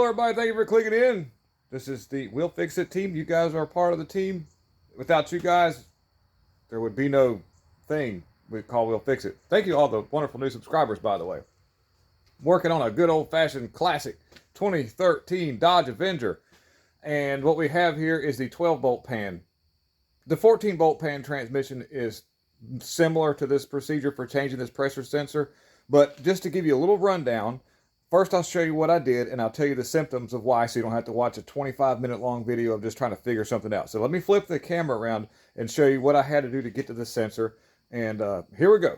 everybody. Thank you for clicking in. This is the We'll Fix It team. You guys are a part of the team. Without you guys, there would be no thing we call We'll Fix It. Thank you all the wonderful new subscribers, by the way. Working on a good old-fashioned classic 2013 Dodge Avenger. And what we have here is the 12-bolt pan. The 14-bolt pan transmission is similar to this procedure for changing this pressure sensor. But just to give you a little rundown, first I'll show you what I did, and I'll tell you the symptoms of why, so you don't have to watch a 25-minute long video of just trying to figure something out. So let me flip the camera around and show you what I had to do to get to the sensor. And here we go.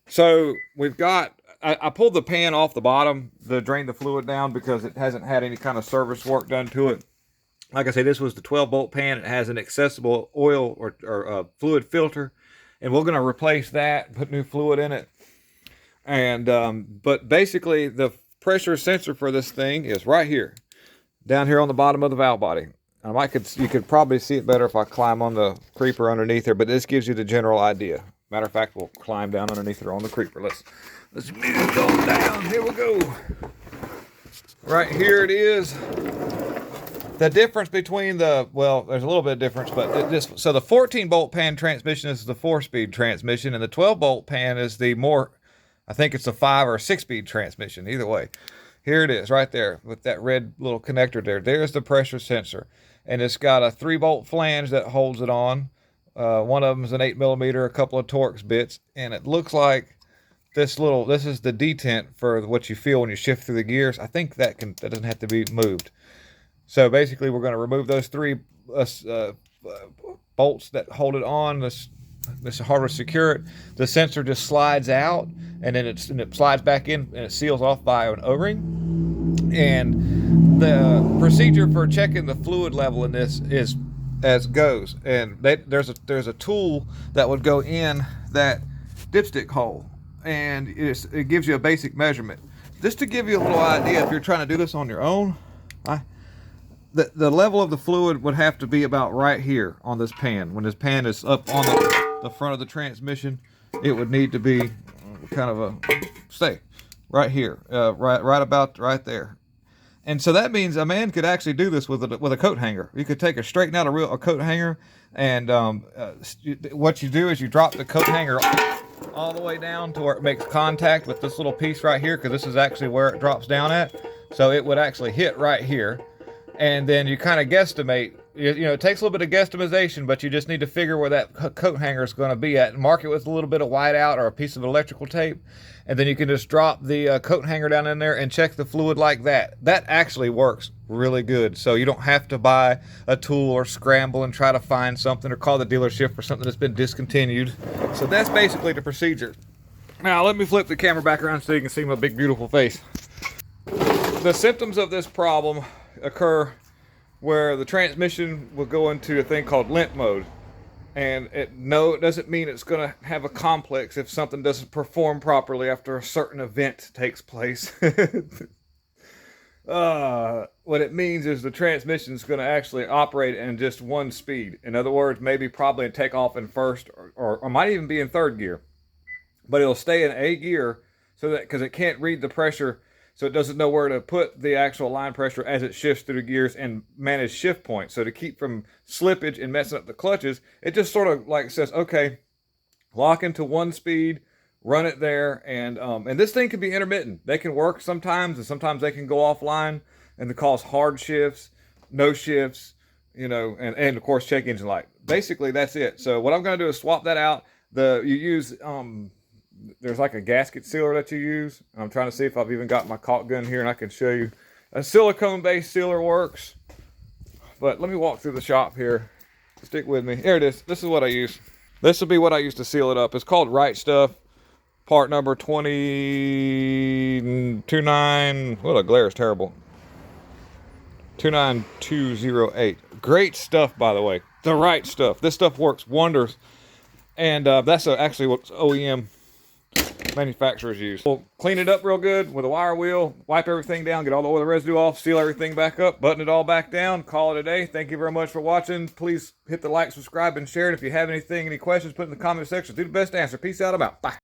So we've got, I pulled the pan off the bottom to drain the fluid down because it hasn't had any kind of service work done to it. Like I say, this was the 12-bolt pan. It has an accessible oil or fluid filter, and we're going to replace that, put new fluid in it. And but basically, the pressure sensor for this thing is right here, down here on the bottom of the valve body. You could probably see it better if I climb on the creeper underneath there, but this gives you the general idea. Matter of fact, we'll climb down underneath there on the creeper. Let's move on down. Here we go. Right here it is. The difference between well, there's a little bit of difference, but so the 14-bolt pan transmission is the 4-speed transmission, and the 12-bolt pan is the more, I think it's a 5 or 6-speed transmission. Either way, here it is right there with that red little connector there. There's the pressure sensor, and it's got a 3-bolt flange that holds it on. One of them is an 8mm, a couple of Torx bits, and it looks like this is the detent for what you feel when you shift through the gears. I think that doesn't have to be moved. So basically, we're going to remove those 3 bolts that hold it on. This is harder to secure it. The sensor just slides out, and then it slides back in, and it seals off by an O-ring. And the procedure for checking the fluid level in this is as goes. And there's a tool that would go in that dipstick hole, and it gives you a basic measurement. Just to give you a little idea, if you're trying to do this on your own, the level of the fluid would have to be about right here on this pan. When this pan is up on the front of the transmission, it would need to be kind of stay right here, right about right there. And so that means a man could actually do this with a coat hanger. You could straighten out a coat hanger, and what you do is you drop the coat hanger all the way down to where it makes contact with this little piece right here, because this is actually where it drops down at. So it would actually hit right here. And then you kind of guesstimate, it takes a little bit of guesstimation, but you just need to figure where that coat hanger is going to be at, and mark it with a little bit of whiteout or a piece of electrical tape. And then you can just drop the coat hanger down in there and check the fluid like that. That actually works really good. So you don't have to buy a tool or scramble and try to find something or call the dealership for something that's been discontinued. So that's basically the procedure. Now let me flip the camera back around so you can see my big beautiful face. The symptoms of this problem occur where the transmission will go into a thing called limp mode, and it doesn't mean it's going to have a complex if something doesn't perform properly after a certain event takes place. What it means is the transmission is going to actually operate in just one speed. In other words, probably in takeoff in first, or might even be in third gear, but it'll stay in A gear so that because it can't read the pressure. So it doesn't know where to put the actual line pressure as it shifts through the gears and manage shift points. So to keep from slippage and messing up the clutches, it just sort of like says, okay, lock into one speed, run it there. And this thing can be intermittent. They can work sometimes, and sometimes they can go offline and cause hard shifts, no shifts, and of course check engine light. Basically, that's it. So what I'm going to do is swap that out. You use... there's like a gasket sealer that you use. I'm trying to see if I've even got my caulk gun here and I can show you. A silicone-based sealer works. But let me walk through the shop here. Stick with me. Here it is. This is what I use. This will be what I use to seal it up. It's called Right Stuff. Part number 29209. Well, the glare is terrible. 29208. Great stuff, by the way. The Right Stuff. This stuff works wonders. And that's actually what OEM manufacturers use. We'll clean it up real good with a wire wheel, wipe everything down, get all the oil residue off, seal everything back up, button it all back down, call it a day. Thank you very much for watching. Please hit the like, subscribe, and share it. If you have any questions, put it in the comment section. Do the best to answer. Peace out. I'm out. Bye.